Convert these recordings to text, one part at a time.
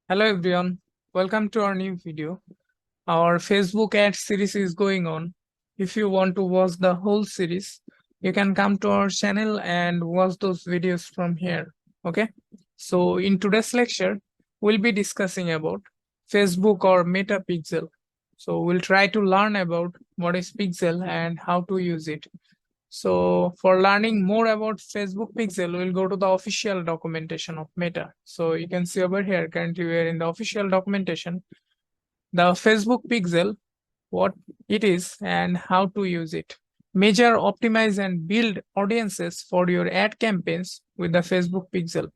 Hello everyone, welcome to our new video. Our Facebook ad series is going on. If you want to watch the whole series, you can come to our channel and watch those videos from here. Okay, so in today's lecture, we'll be discussing about Facebook or Meta Pixel. So we'll try to learn about what is Pixel and how to use it. So for learning more about Facebook Pixel, we'll go to the official documentation of Meta. So you can see over here, currently we are in the official documentation, the Facebook Pixel, what it is and how to use it. Measure, optimize and build audiences for your ad campaigns with the Facebook Pixel.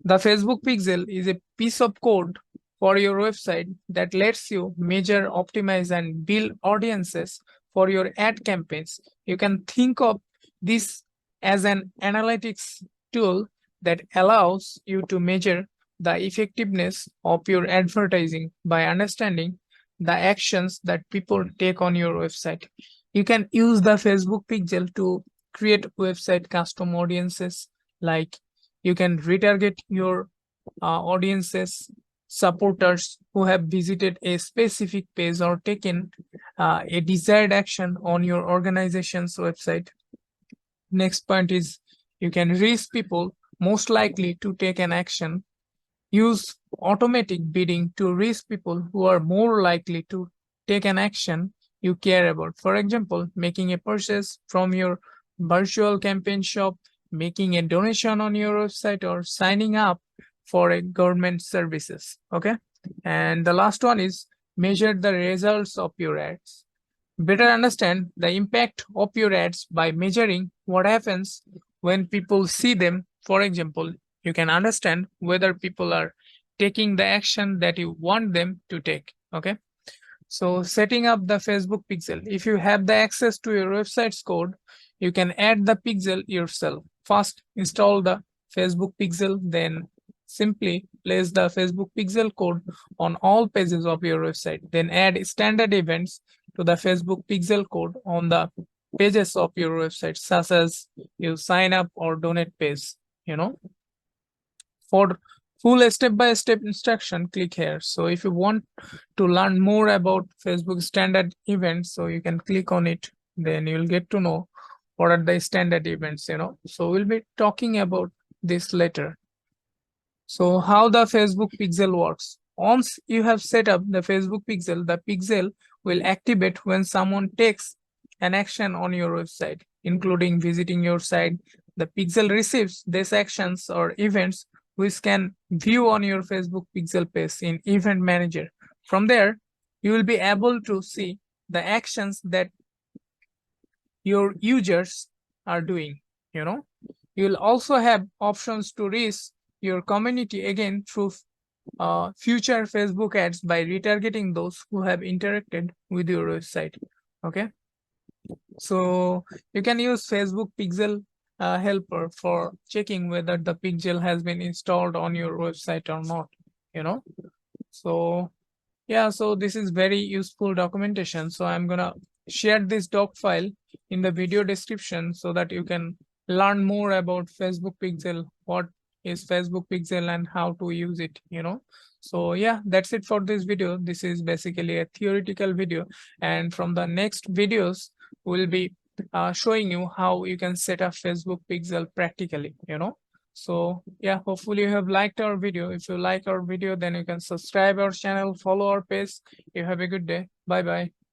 The Facebook Pixel is a piece of code for your website that lets you measure, optimize, and build audiences for your ad campaigns. You can think of this as an analytics tool that allows you to measure the effectiveness of your advertising by understanding the actions that people take on your website. You can use the Facebook Pixel to create website custom audiences, like you can retarget your audiences, supporters who have visited a specific page or taken a desired action on your organization's website. Next point is you can reach people most likely to take an action. Use automatic bidding to reach people who are more likely to take an action you care about. For example, making a purchase from your virtual campaign shop, making a donation on your website, or signing up for a government services. Okay. And the last one is measure the results of your ads. Better understand the impact of your ads by measuring what happens when people see them. For example, you can understand whether people are taking the action that you want them to take. Okay. So setting up the Facebook pixel. If you have the access to your website's code, you can add the pixel yourself. First, install the Facebook pixel, then simply place the Facebook pixel code on all pages of your website. Then add standard events to the Facebook pixel code on the pages of your website, such as you sign up or donate page. For full step-by-step instruction, click here. So if you want to learn more about Facebook standard events, so you can click on it, then you'll get to know what are the standard events. So we'll be talking about this later. So how the Facebook pixel works. Once you have set up the Facebook pixel, the pixel will activate when someone takes an action on your website, including visiting your site. The pixel receives these actions or events which can view on your Facebook pixel page in Event Manager. From there, you will be able to see the actions that your users are doing. You'll also have options to reach your community again through future Facebook ads by retargeting those who have interacted with your website. Okay. So you can use Facebook Pixel helper for checking whether the pixel has been installed on your website or not. So yeah, so this is very useful documentation. So I'm gonna share this doc file in the video description so that you can learn more about Facebook Pixel, what is Facebook Pixel and how to use it. So yeah, that's it for this video. This is basically a theoretical video, and from the next videos we'll be showing you how you can set up Facebook Pixel practically. So yeah, hopefully you have liked our video. If you like our video, then you can subscribe our channel, follow our page. You have a good day. Bye bye.